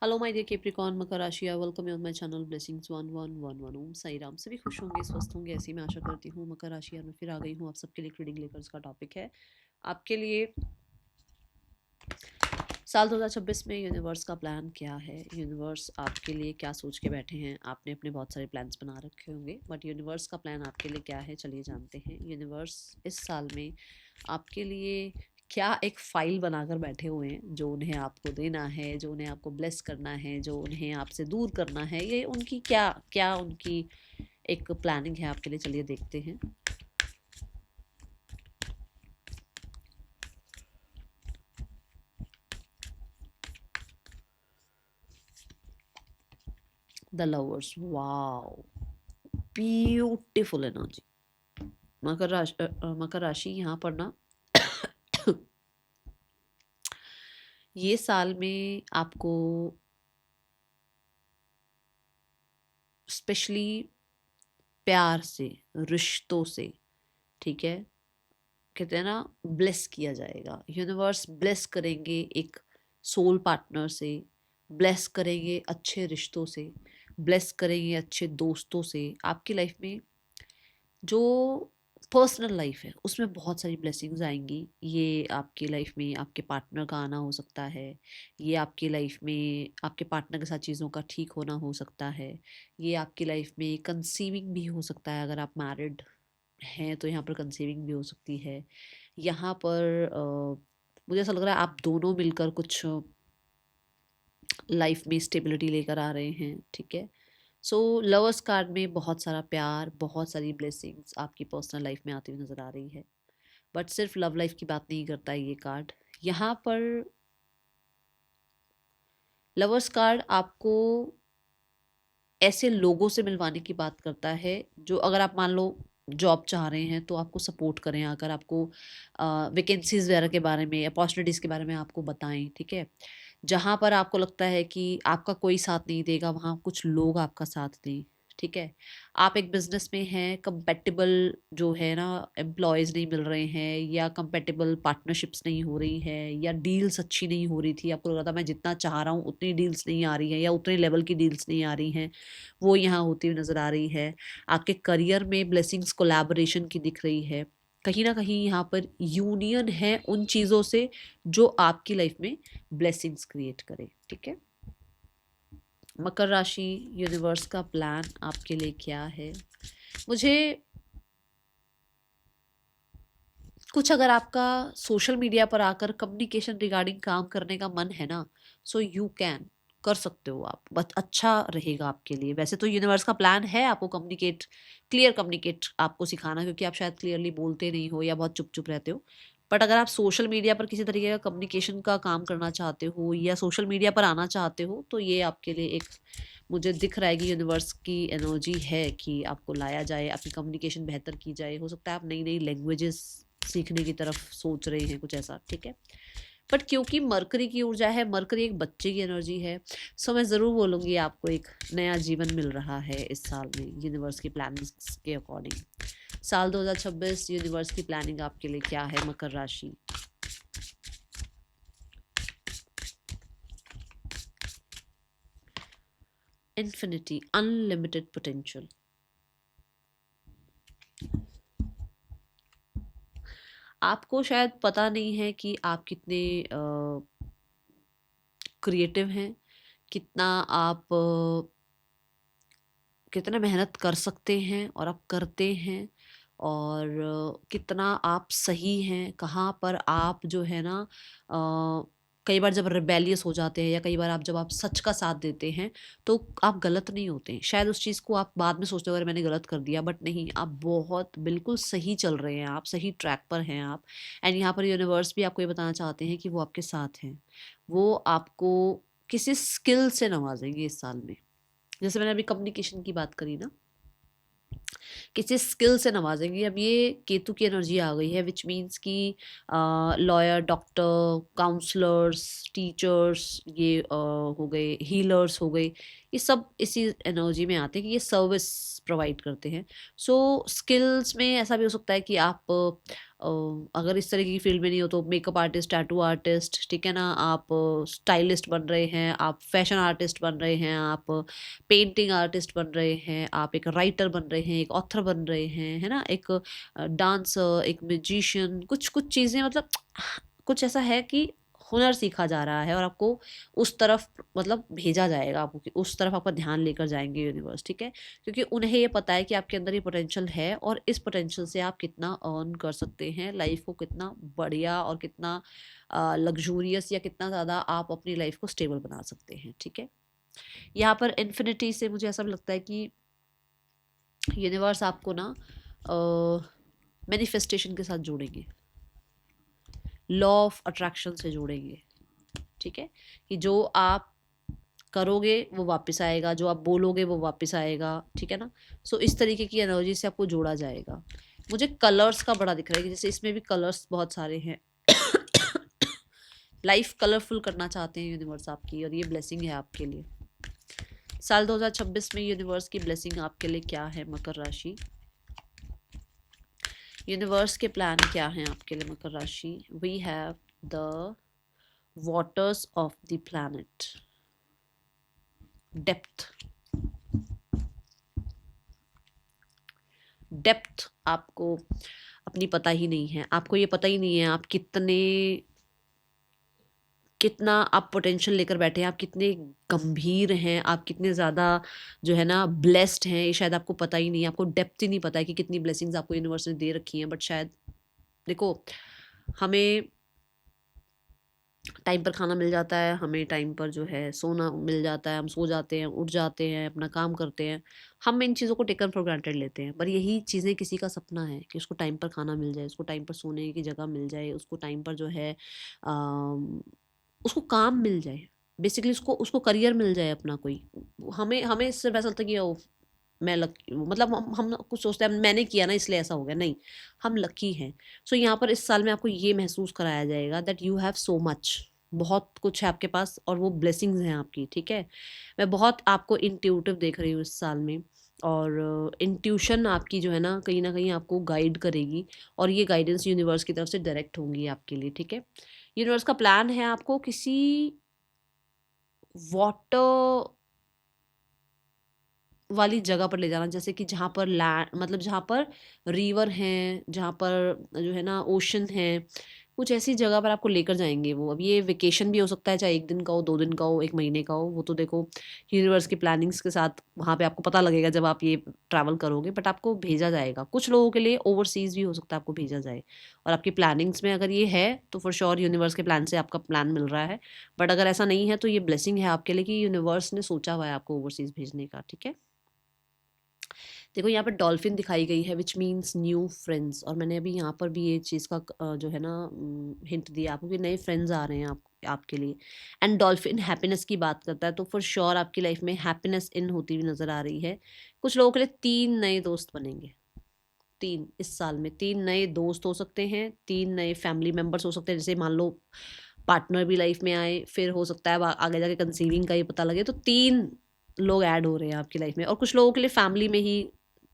Hello my dear Capricorn मकर राशि, welcome you on my channel blessings 1111 ओम साई राम। सभी खुश होंगे, स्वस्थ होंगे, ऐसी मैं आशा करती हूँ। मकर राशि मैं फिर आ गई हूँ आप सबके लिए रीडिंग लेकर। उसका टॉपिक है आपके लिए साल 2026 में यूनिवर्स का प्लान क्या है। यूनिवर्स आपके लिए क्या सोच के बैठे हैं। आपने अपने बहुत सारे प्लान्स बना रखे होंगे, बट यूनिवर्स का प्लान आपके लिए क्या है, चलिए जानते हैं। यूनिवर्स इस साल में आपके लिए क्या एक फाइल बनाकर बैठे हुए हैं, जो उन्हें आपको देना है, जो उन्हें आपको ब्लेस करना है, जो उन्हें आपसे दूर करना है। ये उनकी क्या क्या उनकी एक प्लानिंग है आपके लिए, चलिए देखते हैं। The lovers, wow, beautiful energy. मकर राशि यहाँ पर ना ये साल में आपको स्पेशली प्यार से, रिश्तों से, ठीक है, कहते हैं ना, ब्लेस किया जाएगा। यूनिवर्स ब्लेस करेंगे एक सोल पार्टनर से, ब्लेस करेंगे अच्छे रिश्तों से, ब्लेस करेंगे अच्छे दोस्तों से। आपकी लाइफ में जो पर्सनल लाइफ है उसमें बहुत सारी ब्लेसिंग्स आएंगी। ये आपकी लाइफ में आपके पार्टनर का आना हो सकता है, ये आपकी लाइफ में आपके पार्टनर के साथ चीज़ों का ठीक होना हो सकता है, ये आपकी लाइफ में कंसीविंग भी हो सकता है। अगर आप मैरिड हैं तो यहाँ पर कंसीविंग भी हो सकती है। यहाँ पर मुझे ऐसा लग रहा है आप दोनों मिलकर कुछ लाइफ में स्टेबिलिटी लेकर आ रहे हैं, ठीक है। सो लवर्स कार्ड में बहुत सारा प्यार, बहुत सारी ब्लेसिंग्स आपकी पर्सनल लाइफ में आती हुई नजर आ रही है। बट सिर्फ लव लाइफ की बात नहीं करता है ये कार्ड। यहाँ पर लवर्स कार्ड आपको ऐसे लोगों से मिलवाने की बात करता है जो, अगर आप मान लो जॉब चाह रहे हैं तो आपको सपोर्ट करें, अगर आपको वैकेंसीज वगैरह के बारे में, अपॉर्चुनिटीज़ के बारे में आपको बताएं, ठीक है। जहाँ पर आपको लगता है कि आपका कोई साथ नहीं देगा, वहाँ कुछ लोग आपका साथ दें, ठीक है। आप एक बिजनेस में हैं, कंपेटेबल जो है ना एम्प्लॉयज़ नहीं मिल रहे हैं, या कंपेटेबल पार्टनरशिप्स नहीं हो रही है, या डील्स अच्छी नहीं हो रही थी, आपको लग रहा था मैं जितना चाह रहा हूँ उतनी डील्स नहीं आ रही हैं, या उतने लेवल की डील्स नहीं आ रही हैं, वो यहाँ होती हुई नज़र आ रही है। आपके करियर में ब्लेसिंग्स कोलैबोरेशन की दिख रही है। कहीं ना कहीं यहाँ पर यूनियन है उन चीज़ों से जो आपकी लाइफ में ब्लेसिंग्स क्रिएट करे, ठीक है। मकर राशि, यूनिवर्स का प्लान आपके लिए क्या है। मुझे कुछ, अगर आपका सोशल मीडिया पर आकर कम्युनिकेशन रिगार्डिंग काम करने का मन है ना, सो यू कैन कर सकते हो आप, बट अच्छा रहेगा आपके लिए। वैसे तो यूनिवर्स का प्लान है आपको कम्युनिकेट, क्लियर कम्युनिकेट आपको सिखाना, क्योंकि आप शायद क्लियरली बोलते नहीं हो या बहुत चुप चुप रहते हो। बट अगर आप सोशल मीडिया पर किसी तरीके का कम्युनिकेशन का काम करना चाहते हो या सोशल मीडिया पर आना चाहते हो, तो ये आपके लिए एक, मुझे दिख रहा है कि यूनिवर्स की एनर्जी है कि आपको लाया जाए, आपकी कम्युनिकेशन बेहतर की जाए। हो सकता है आप नई नई लैंग्वेजेस सीखने की तरफ सोच रहे हैं, कुछ ऐसा, ठीक है। बट क्योंकि मरकरी की ऊर्जा है, मरकरी एक बच्चे की एनर्जी है, सो मैं ज़रूर बोलूँगी आपको एक नया जीवन मिल रहा है इस साल में यूनिवर्स की प्लानिंग्स के अकॉर्डिंग। साल 2026 यूनिवर्स की प्लानिंग आपके लिए क्या है मकर राशि। Infinity, unlimited potential. आपको शायद पता नहीं है कि आप कितने क्रिएटिव हैं, कितना आप कितना मेहनत कर सकते हैं और आप करते हैं, और कितना आप सही हैं, कहाँ पर आप जो है ना कई बार जब रिबेलियस हो जाते हैं, या कई बार आप जब आप सच का साथ देते हैं तो आप गलत नहीं होते हैं। शायद उस चीज़ को आप बाद में सोचते हो अगर मैंने गलत कर दिया, बट नहीं, आप बहुत बिल्कुल सही चल रहे हैं, आप सही ट्रैक पर हैं आप। एंड यहाँ पर यूनिवर्स भी आपको ये बताना चाहते हैं कि वो आपके साथ हैं। वो आपको किसी स्किल से नवाजेंगे इस साल में। जैसे मैंने अभी कम्युनिकेशन की बात करी ना, किसी स्किल से नवाजेंगे। अब ये केतु की एनर्जी आ गई है, विच मीन्स कि लॉयर, डॉक्टर, काउंसलर्स, टीचर्स, ये हो गए, हीलर्स हो गए, ये सब इसी एनर्जी में आते हैं कि ये सर्विस प्रोवाइड करते हैं। सो स्किल्स में ऐसा भी हो सकता है कि आप अगर इस तरह की फील्ड में नहीं हो तो मेकअप आर्टिस्ट, टैटू आर्टिस्ट, ठीक है ना, आप स्टाइलिस्ट बन रहे हैं, आप फैशन आर्टिस्ट बन रहे हैं, आप पेंटिंग आर्टिस्ट बन रहे हैं, आप एक राइटर बन रहे हैं, एक ऑथर बन रहे हैं, है ना, एक डांसर, एक म्यूजिशियन, कुछ कुछ चीज़ें मतलब कुछ ऐसा है कि हुनर सीखा जा रहा है और आपको उस तरफ मतलब भेजा जाएगा, आपको उस तरफ आपका ध्यान लेकर जाएंगे यूनिवर्स, ठीक है, क्योंकि उन्हें ये पता है कि आपके अंदर ये पोटेंशियल है और इस पोटेंशियल से आप कितना अर्न कर सकते हैं, लाइफ को कितना बढ़िया और कितना लग्जूरियस या कितना ज़्यादा आप अपनी लाइफ को स्टेबल बना सकते हैं, ठीक है। यहाँ पर इन्फिनिटी से मुझे ऐसा लगता है कि यूनिवर्स आपको ना मैनिफेस्टेशन के साथ जोड़ेंगे, लॉ ऑफ अट्रैक्शन से जोड़ेंगे, ठीक है, कि जो आप करोगे वो वापस आएगा, जो आप बोलोगे वो वापस आएगा, ठीक है ना। सो इस तरीके की एनर्जी से आपको जोड़ा जाएगा। मुझे कलर्स का बड़ा दिख रहा है कि जैसे इसमें भी कलर्स बहुत सारे हैं। लाइफ कलरफुल करना चाहते हैं यूनिवर्स आपकी, और ये ब्लेसिंग है आपके लिए। साल 2026 में यूनिवर्स की ब्लेसिंग आपके लिए क्या है मकर राशि? यूनिवर्स के प्लान क्या हैं आपके लिए मकर राशि? We have the waters of the planet, depth, depth आपको अपनी पता ही नहीं है, आपको ये पता ही नहीं है आप कितना आप पोटेंशियल लेकर बैठे हैं, आप कितने गंभीर हैं, आप कितने ज़्यादा जो है ना ब्लेस्ड हैं, ये शायद आपको पता ही नहीं है, आपको डेप्थ ही नहीं पता है कि कितनी ब्लेसिंग्स आपको यूनिवर्स ने दे रखी हैं। बट शायद देखो, हमें टाइम पर खाना मिल जाता है, हमें टाइम पर जो है सोना मिल जाता है, हम सो जाते हैं, उठ जाते हैं, अपना काम करते हैं, हम इन चीज़ों को टेकन फॉर ग्रांटेड लेते हैं। पर यही चीज़ें किसी का सपना है कि उसको टाइम पर खाना मिल जाए, उसको टाइम पर सोने की जगह मिल जाए, उसको टाइम पर जो है उसको काम मिल जाए, बेसिकली उसको उसको करियर मिल जाए अपना कोई। हमें हमें इससे वैसा लगता है कि ओ मैं लकी हूँ, मतलब हम कुछ सोचते हैं मैंने किया ना इसलिए ऐसा हो गया, नहीं, हम लकी हैं। सो यहाँ पर इस साल में आपको ये महसूस कराया जाएगा that you have so much, बहुत कुछ है आपके पास और वो ब्लेसिंग्स हैं आपकी, ठीक है। मैं बहुत आपको इंट्यूटिव देख रही हूँ इस साल में, और इंट्यूशन आपकी जो है ना कहीं आपको गाइड करेगी, और ये गाइडेंस यूनिवर्स की तरफ से डायरेक्ट होंगी आपके लिए, ठीक है। यूनिवर्स का प्लान है आपको किसी वाटर वाली जगह पर ले जाना, जैसे कि जहाँ पर लैंड मतलब जहाँ पर रिवर हैं, जहाँ पर जो है ना ओशन है, कुछ ऐसी जगह पर आपको लेकर जाएंगे वो। अब ये वेकेशन भी हो सकता है, चाहे 1 दिन का हो, 2 दिन का हो, 1 महीने का हो, वो तो देखो यूनिवर्स की प्लानिंग्स के साथ वहाँ पे आपको पता लगेगा जब आप ये ट्रैवल करोगे। बट आपको भेजा जाएगा, कुछ लोगों के लिए ओवरसीज़ भी हो सकता है आपको भेजा जाए, और आपकी प्लानिंग्स में अगर ये है तो फॉर श्योर यूनिवर्स के प्लान से आपका प्लान मिल रहा है। बट अगर ऐसा नहीं है तो ये ब्लेसिंग है आपके लिए कि यूनिवर्स ने सोचा हुआ है आपको ओवरसीज़ भेजने का, ठीक है। देखो यहाँ पर डॉल्फिन दिखाई गई है विच मीन्स न्यू फ्रेंड्स, और मैंने अभी यहाँ पर भी ये चीज़ का जो है ना हिंट दिया आपको कि नए फ्रेंड्स आ रहे हैं आपके लिए। एंड डॉल्फिन हैप्पीनेस की बात करता है, तो फॉर श्योर आपकी लाइफ में हैप्पीनेस इन होती हुई नज़र आ रही है। कुछ लोगों के लिए 3 नए दोस्त बनेंगे, 3 इस साल में 3 नए दोस्त हो सकते हैं, 3 नए फैमिली मेम्बर्स हो सकते हैं, जैसे मान लो पार्टनर भी लाइफ में आए, फिर हो सकता है आगे जाके कंसीविंग का ही पता लगे, तो 3 लोग ऐड हो रहे हैं आपकी लाइफ में। और कुछ लोगों के लिए फैमिली में ही,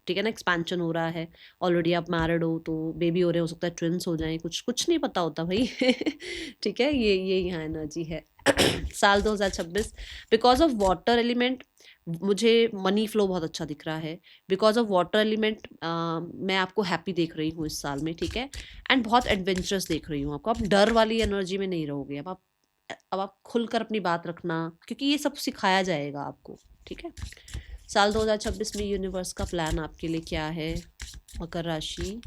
ठीक है ना, एक्सपेंशन हो रहा है, ऑलरेडी आप मैरिड हो तो बेबी हो रहे हो सकता है ट्विंस हो जाएं, कुछ कुछ नहीं पता होता भाई। ठीक है, ये यहाँ एनर्जी है। साल 2026 बिकॉज ऑफ वाटर एलिमेंट मुझे मनी फ्लो बहुत अच्छा दिख रहा है। बिकॉज ऑफ वाटर एलिमेंट मैं आपको हैप्पी देख रही हूँ इस साल में, ठीक है। एंड बहुत एडवेंचरस देख रही हूँ आपको, आप डर वाली एनर्जी में नहीं रहोगे, अब आप खुलकर अपनी बात रखना, क्योंकि ये सब सिखाया जाएगा आपको, ठीक है। साल 2026 में यूनिवर्स का प्लान आपके लिए क्या है मकर राशि?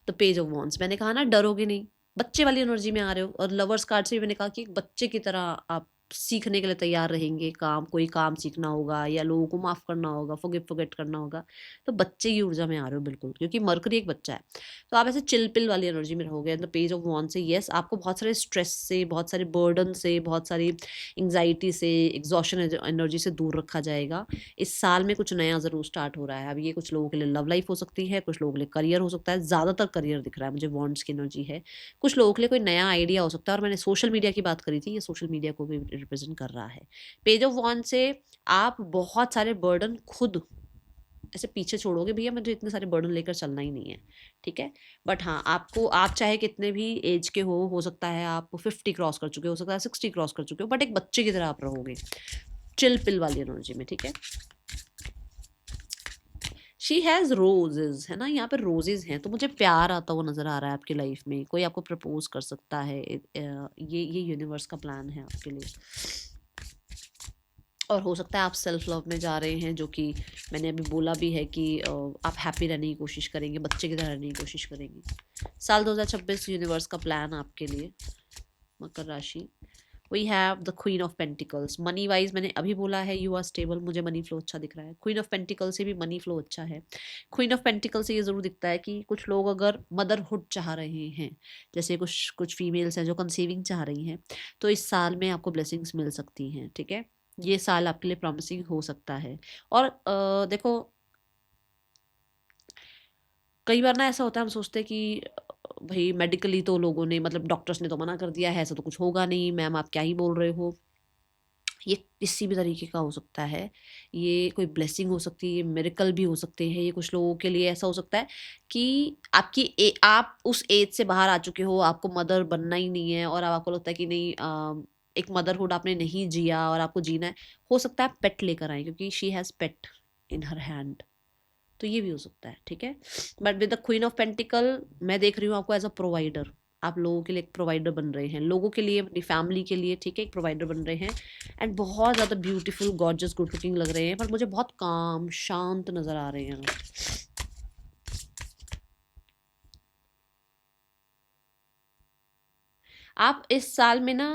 द पेज ऑफ वॉन्ड्स, मैंने कहा ना डरोगे नहीं, बच्चे वाली एनर्जी में आ रहे हो। और लवर्स कार्ड से भी मैंने कहा कि एक बच्चे की तरह आप सीखने के लिए तैयार रहेंगे, कोई काम सीखना होगा या लोगों को माफ़ करना होगा, फॉरगेट करना होगा, तो बच्चे की ऊर्जा में आ रहे हो बिल्कुल, क्योंकि मरकरी एक बच्चा है। तो आप ऐसे चिलपिल वाली एनर्जी में रहोगे। द पेज ऑफ वॉन्ड से यस, आपको बहुत सारे स्ट्रेस से, बहुत सारे बर्डन से, बहुत सारी एंग्जाइटी से, एग्जॉशन एनर्जी से दूर रखा जाएगा। इस साल में कुछ नया ज़रूर स्टार्ट हो रहा है। अब ये कुछ लोगों के लिए लव लाइफ हो सकती है, कुछ लोगों के लिए करियर हो सकता है, ज़्यादातर करियर दिख रहा है मुझे, वॉन्ड्स की एनर्जी है। कुछ लोगों के लिए कोई नया आइडिया हो सकता है, और मैंने सोशल मीडिया की बात करी थी, ये सोशल मीडिया को भी रिप्रेजेंट कर रहा है। पेज ऑफ वॉन्ड से आप बहुत सारे बर्डन खुद ऐसे पीछे छोड़ोगे, भैया मुझे इतने सारे बर्डन लेकर चलना ही नहीं है, ठीक है। बट हाँ, आपको, आप चाहे कितने भी एज के हो सकता है आप 50 क्रॉस कर चुके हो सकता है 60 क्रॉस कर चुके हो, बट एक बच्चे की तरह आप रहोगे, चिल पिल वाली एनर्जी में, ठीक है। शी हैज़ रोजेज, है ना, यहाँ पे रोजेज हैं, तो मुझे प्यार आता हुआ नजर आ रहा है आपकी लाइफ में, कोई आपको प्रपोज कर सकता है, ये यूनिवर्स का प्लान है आपके लिए। और हो सकता है आप सेल्फ लव में जा रहे हैं, जो कि मैंने अभी बोला भी है कि आप हैप्पी रहने की कोशिश करेंगे, बच्चे की तरह रहने की कोशिश करेंगे। साल 2026 यूनिवर्स का प्लान आपके लिए, मकर राशि। We have the queen of pentacles. Money wise मैंने अभी बोला है यू आर स्टेबल, मुझे मनी फ्लो अच्छा दिख रहा है। क्वीन ऑफ पेंटिकल से भी मनी फ्लो अच्छा है। क्वीन ऑफ पेंटिकल से ये ज़रूर दिखता है कि कुछ लोग अगर मदरहुड चाह रहे हैं, जैसे कुछ कुछ फीमेल्स हैं जो कंसीविंग चाह रही हैं, तो इस साल में आपको ब्लेसिंग्स मिल सकती हैं, ठीक है। ये साल आपके लिए प्रॉमिसिंग हो सकता है। और देखो, कई बार ना ऐसा होता है, हम सोचते हैं कि भाई मेडिकली तो लोगों ने, मतलब डॉक्टर्स ने तो मना कर दिया है, ऐसा तो कुछ होगा नहीं, मैम आप क्या ही बोल रहे हो। ये किसी भी तरीके का हो सकता है, ये कोई ब्लेसिंग हो सकती है, ये मिरेकल भी हो सकते हैं। ये कुछ लोगों के लिए ऐसा हो सकता है कि आप उस एज से बाहर आ चुके हो, आपको मदर बनना ही नहीं है, और अब आपको लगता है कि नहीं, एक मदरहुड आपने नहीं जिया और आपको जीना है। हो सकता है पेट लेकर आए, क्योंकि she has pet in her hand, तो ये भी हो सकता है, ठीक है। But with the queen of pentacle मैं देख रही हूँ आपको एज अ प्रोवाइडर, आप लोगों के लिए एक प्रोवाइडर बन रहे हैं, लोगों के लिए, अपनी फैमिली के लिए, ठीक है, एक प्रोवाइडर बन रहे हैं। एंड बहुत ज़्यादा ब्यूटीफुल, गॉर्जियस, गुड लुकिंग लग रहे हैं, पर मुझे बहुत काम, शांत नज़र आ रहे हैं। आप इस साल में ना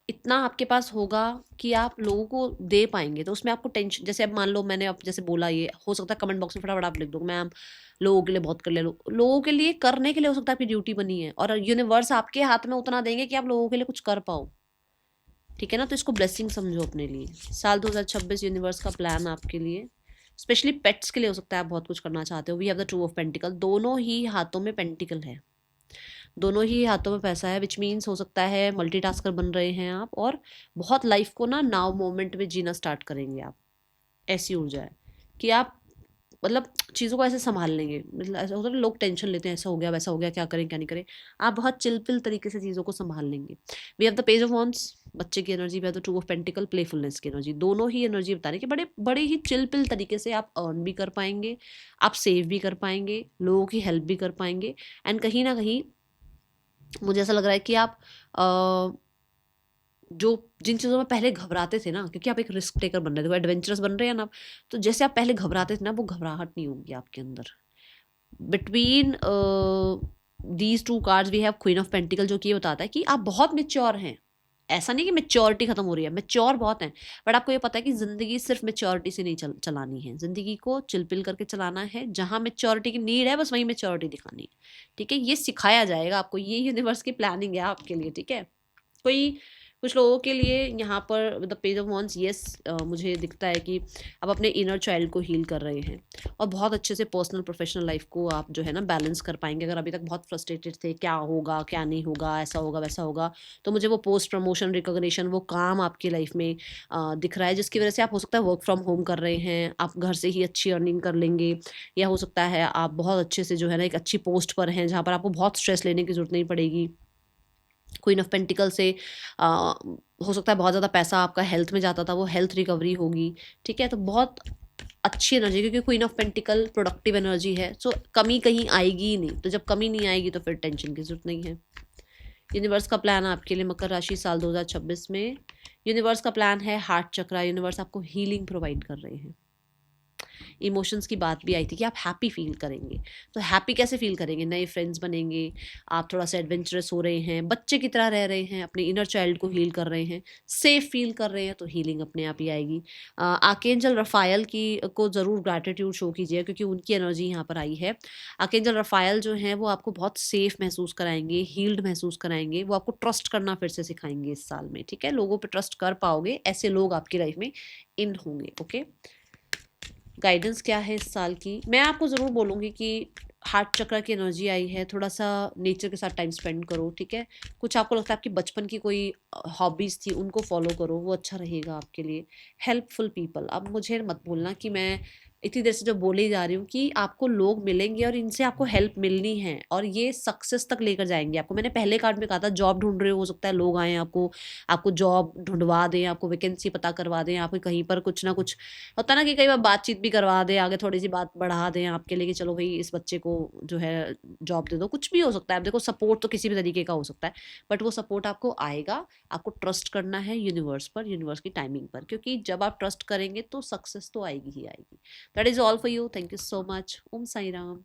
इतना आपके पास होगा कि आप लोगों को दे पाएंगे, तो उसमें आपको टेंशन, जैसे अब मान लो मैंने अब जैसे बोला, ये हो सकता है कमेंट बॉक्स में फटाफट आप लिख दो, मैम लोगों के लिए बहुत कर ले लो, लोगों के लिए करने के लिए हो सकता है आपकी ड्यूटी बनी है, और यूनिवर्स आपके हाथ में उतना देंगे कि आप लोगों के लिए कुछ कर पाओ, ठीक है ना। तो इसको ब्लेसिंग समझो अपने लिए। साल 2026 यूनिवर्स का प्लान आपके लिए, स्पेशली पेट्स के लिए हो सकता है आप बहुत कुछ करना चाहते हो। We have the two of pentacle, दोनों ही हाथों में पेंटिकल है, दोनों ही हाथों में पैसा है, विच मीन्स हो सकता है मल्टीटास्कर बन रहे हैं आप, और बहुत लाइफ को ना नाउ मोमेंट में जीना स्टार्ट करेंगे आप। ऐसी ऊर्जा है कि आप, मतलब चीज़ों को ऐसे संभाल लेंगे, मतलब ऐसा होता है ना, लोग टेंशन लेते हैं, ऐसा हो गया वैसा हो गया, क्या करें क्या नहीं करें, आप बहुत चिलपिल तरीके से चीज़ों को संभाल लेंगे। We have the page of wands, बच्चे की energy, we have the two of pentacle, playfulness की एनर्जी। दोनों ही एनर्जी बता रही है कि बड़े बड़े ही चिलपिल तरीके से आप अर्न भी कर पाएंगे, आप सेव भी कर पाएंगे, लोगों की हेल्प भी कर पाएंगे। एंड कहीं ना कहीं मुझे ऐसा लग रहा है कि आप जो जिन चीज़ों में पहले घबराते थे ना, क्योंकि आप एक रिस्क टेकर बन रहे थे, वो एडवेंचरस बन रहे हैं ना आप, तो जैसे आप पहले घबराते थे ना, वो घबराहट नहीं होगी आपके अंदर। Between these two cards we have queen of pentacle, जो कि ये बताता है कि आप बहुत मेच्योर हैं। ऐसा नहीं कि मेच्योरिटी खत्म हो रही है, मेच्योर बहुत हैं, बट आपको ये पता है कि जिंदगी सिर्फ मेच्योरिटी से नहीं चलानी है, जिंदगी को चिलपिल करके चलाना है। जहां मेच्योरिटी की नीड है बस वहीं मेच्योरिटी दिखानी है, ठीक है। ये सिखाया जाएगा आपको, ये यूनिवर्स की प्लानिंग है आपके लिए, ठीक है। कोई कुछ लोगों के लिए यहाँ पर the page of wands, yes, मुझे दिखता है कि आप अपने इनर चाइल्ड को हील कर रहे हैं, और बहुत अच्छे से पर्सनल प्रोफेशनल लाइफ को आप जो है ना बैलेंस कर पाएंगे। अगर अभी तक बहुत फ्रस्ट्रेटेड थे, क्या होगा क्या नहीं होगा, ऐसा होगा वैसा होगा, तो मुझे वो पोस्ट प्रमोशन, रिकॉग्निशन, वो काम आपकी लाइफ में दिख रहा है, जिसकी वजह से आप हो सकता है वर्क फ्रॉम होम कर रहे हैं, आप घर से ही अच्छी अर्निंग कर लेंगे, या हो सकता है आप बहुत अच्छे से जो है ना एक अच्छी पोस्ट पर हैं, जहाँ पर आपको बहुत स्ट्रेस लेने की जरूरत नहीं पड़ेगी। क्वीन ऑफ पेंटिकल से हो सकता है बहुत ज़्यादा पैसा आपका हेल्थ में जाता था, वो हेल्थ रिकवरी होगी, ठीक है। तो बहुत अच्छी एनर्जी, क्योंकि queen of pentacle productive energy है, सो कमी कहीं आएगी ही नहीं, तो जब कमी नहीं आएगी तो फिर टेंशन की जरूरत नहीं है। यूनिवर्स का प्लान आपके लिए मकर राशि साल 2026 में, यूनिवर्स का प्लान है हार्ट चक्रा। यूनिवर्स आपको हीलिंग प्रोवाइड कर रहे हैं। इमोशंस की बात भी आई थी कि आप हैप्पी फील करेंगे, तो हैप्पी कैसे फील करेंगे, नए फ्रेंड्स बनेंगे, आप थोड़ा सा एडवेंचरस हो रहे हैं, बच्चे की तरह रह रहे हैं, अपने इनर चाइल्ड को हील कर रहे हैं, सेफ फील कर रहे हैं, तो हीलिंग अपने आप ही आएगी। आर्कएंजल रफायल की को ज़रूर ग्रैटिट्यूड शो कीजिए, क्योंकि उनकी एनर्जी यहाँ पर आई है। आर्कएंजल रफायल जो हैं वो आपको बहुत सेफ महसूस कराएंगे, हील्ड महसूस कराएंगे, वो आपको ट्रस्ट करना फिर से सिखाएंगे इस साल में, ठीक है। लोगों पर ट्रस्ट कर पाओगे, ऐसे लोग आपकी लाइफ में इन होंगे, ओके। गाइडेंस क्या है इस साल की, मैं आपको ज़रूर बोलूँगी कि हार्ट चक्र की एनर्जी आई है, थोड़ा सा नेचर के साथ टाइम स्पेंड करो, ठीक है। कुछ आपको लगता है आपकी बचपन की कोई हॉबीज़ थी उनको फॉलो करो, वो अच्छा रहेगा आपके लिए। हेल्पफुल पीपल, अब मुझे मत बोलना कि मैं इतनी देर से जो बोले जा रही हूँ कि आपको लोग मिलेंगे और इनसे आपको हेल्प मिलनी है और ये सक्सेस तक लेकर जाएंगे आपको। मैंने पहले कार्ड में कहा था जॉब ढूंढ रहे हो सकता है लोग आएँ आपको, आपको जॉब ढूंढवा दें, आपको वैकेंसी पता करवा दें, आपको कहीं पर कुछ ना कुछ होता है ना कि कई बार बातचीत भी करवा दें, आगे थोड़ी सी बात बढ़ा दें आपके लिए कि चलो भाई इस बच्चे को जो है जॉब दे दो, कुछ भी हो सकता है। अब देखो सपोर्ट तो किसी भी तरीके का हो सकता है, बट वो सपोर्ट आपको आएगा। आपको ट्रस्ट करना है यूनिवर्स पर, यूनिवर्स की टाइमिंग पर, क्योंकि जब आप ट्रस्ट करेंगे तो सक्सेस तो आएगी ही आएगी। That is all for you. Thank you so much. Om Sai Ram.